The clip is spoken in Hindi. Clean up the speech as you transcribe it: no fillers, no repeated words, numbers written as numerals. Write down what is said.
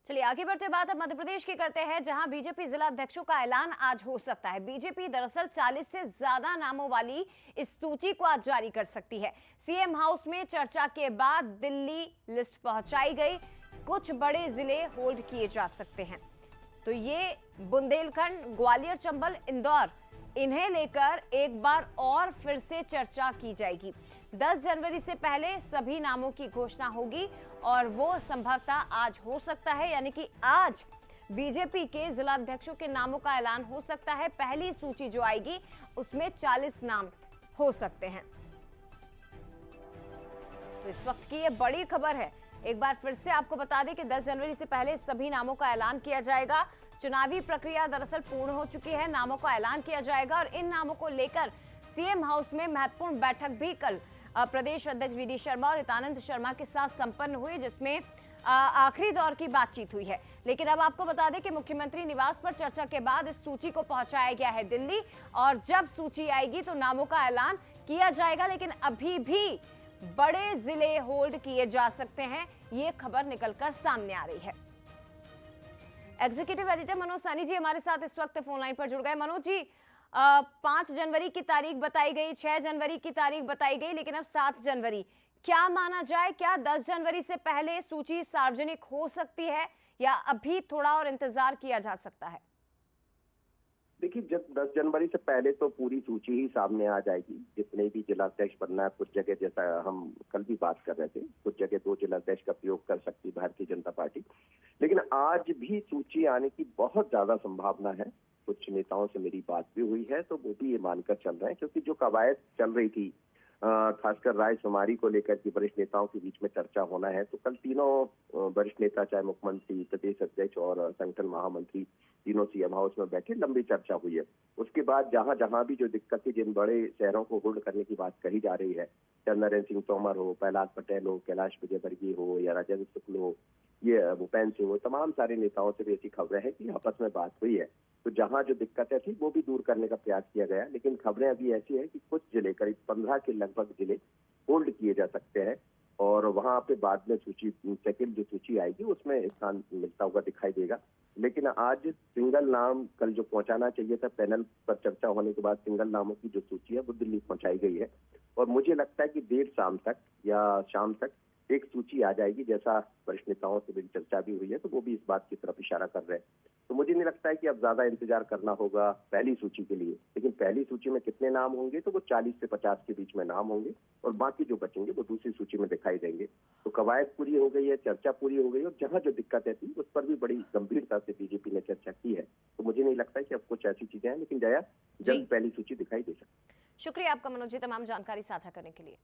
चलिए आगे बढ़ते बात अब मध्य प्रदेश की करते हैं, जहां बीजेपी जिला अध्यक्षों का ऐलान आज हो सकता है। बीजेपी दरअसल 40 से ज्यादा नामों वाली इस सूची को आज जारी कर सकती है। सीएम हाउस में चर्चा के बाद दिल्ली लिस्ट पहुंचाई गई। कुछ बड़े जिले होल्ड किए जा सकते हैं, तो ये बुंदेलखंड, ग्वालियर, चंबल, इंदौर, इन्हें लेकर एक बार और फिर से चर्चा की जाएगी। 10 जनवरी से पहले सभी नामों की घोषणा होगी और वो संभवतः आज हो सकता है, यानी कि आज बीजेपी के जिला अध्यक्षों के नामों का ऐलान हो सकता है। पहली सूची जो आएगी उसमें 40 नाम हो सकते हैं। तो इस वक्त की ये बड़ी खबर है। एक बार फिर से आपको बता दें कि 10 जनवरी से पहले सभी नामों का ऐलान किया जाएगा। चुनावी प्रक्रिया दरअसल पूर्ण हो चुकी है, नामों का ऐलान किया जाएगा और इन नामों को लेकर सीएम हाउस में महत्वपूर्ण बैठक भी कल प्रदेश अध्यक्ष वीडी शर्मा और हितानंद शर्मा के साथ संपन्न हुई, जिसमें आखिरी दौर की बातचीत हुई है। लेकिन अब आपको बता दें कि मुख्यमंत्री निवास पर चर्चा के बाद इस सूची को पहुंचाया गया है दिल्ली, और जब सूची आएगी तो नामों का ऐलान किया जाएगा। लेकिन अभी भी बड़े जिले होल्ड किए जा सकते हैं, ये खबर निकलकर सामने आ रही है। एग्जीक्यूटिव एडिटर मनोज सानी जी हमारे साथ इस वक्त फोन लाइन पर जुड़ गए। मनोज जी, 5 जनवरी की तारीख बताई गई, 6 जनवरी की तारीख बताई गई, लेकिन अब 7 जनवरी, क्या माना जाए? क्या 10 जनवरी से पहले सूची सार्वजनिक हो सकती है या अभी थोड़ा और इंतजार किया जा सकता है? देखिए, जब 10 जनवरी से पहले तो पूरी सूची ही सामने आ जाएगी। जितने भी जिलाध्यक्ष बनना है, कुछ जगह, जैसा हम कल भी बात कर रहे थे, कुछ जगह 2 जिलाध्यक्ष का प्रयोग कर सकती है भारतीय जनता पार्टी। लेकिन आज भी सूची आने की बहुत ज्यादा संभावना है। कुछ नेताओं से मेरी बात भी हुई है, तो वो भी ये मानकर चल रहे हैं, क्योंकि जो कवायद चल रही थी खासकर रायशुमारी को लेकर के वरिष्ठ नेताओं के बीच में चर्चा होना है, तो कल तीनों वरिष्ठ नेता, चाहे मुख्यमंत्री, प्रदेश अध्यक्ष और संगठन महामंत्री, तीनों सीएम हाउस में बैठे, लंबी चर्चा हुई है। उसके बाद जहां जहां भी जो दिक्कतें, जिन बड़े शहरों को होल्ड करने की बात कही जा रही है, चंद्रनरेंद्र सिंह तोमर हो, प्रहलाद पटेल हो, कैलाश विजयवर्गीय हो या राजेंद्र शुक्ल हो, ये भूपेंद्र सिंह हो, तमाम सारे नेताओं से भी ऐसी खबरें हैं कि आपस में बात हुई है। तो जहां जो दिक्कतें थी वो भी दूर करने का प्रयास किया गया। लेकिन खबरें अभी ऐसी है कि कुछ जिले, करीब 15 के लगभग जिले होल्ड किए जा सकते हैं और वहां पे बाद में सूची, सेकंड जो सूची आएगी उसमें स्थान मिलता हुआ दिखाई देगा। लेकिन आज सिंगल नाम कल जो पहुंचाना चाहिए था, पैनल पर चर्चा होने के बाद सिंगल नामों की जो सूची है वो दिल्ली पहुंचाई गई है और मुझे लगता है कि देर शाम तक या शाम तक एक सूची आ जाएगी। जैसा वरिष्ठ नेताओं से मेरी चर्चा भी हुई है, तो वो भी इस बात की तरफ इशारा कर रहे हैं। तो मुझे नहीं लगता है कि अब ज्यादा इंतजार करना होगा पहली सूची के लिए। लेकिन पहली सूची में कितने नाम होंगे, तो वो 40 से 50 के बीच में नाम होंगे और बाकी जो बचेंगे वो दूसरी सूची में दिखाई देंगे। तो कवायद पूरी हो गई है, चर्चा पूरी हो गई और जहां जो दिक्कतें थी उस पर भी बड़ी गंभीरता से बीजेपी ने चर्चा की है। तो मुझे नहीं लगता है कि अब कुछ ऐसी चीजें हैं, लेकिन जया जल्द पहली सूची दिखाई दे सकती है। शुक्रिया आपका मनोज जी, तमाम जानकारी साझा करने के लिए।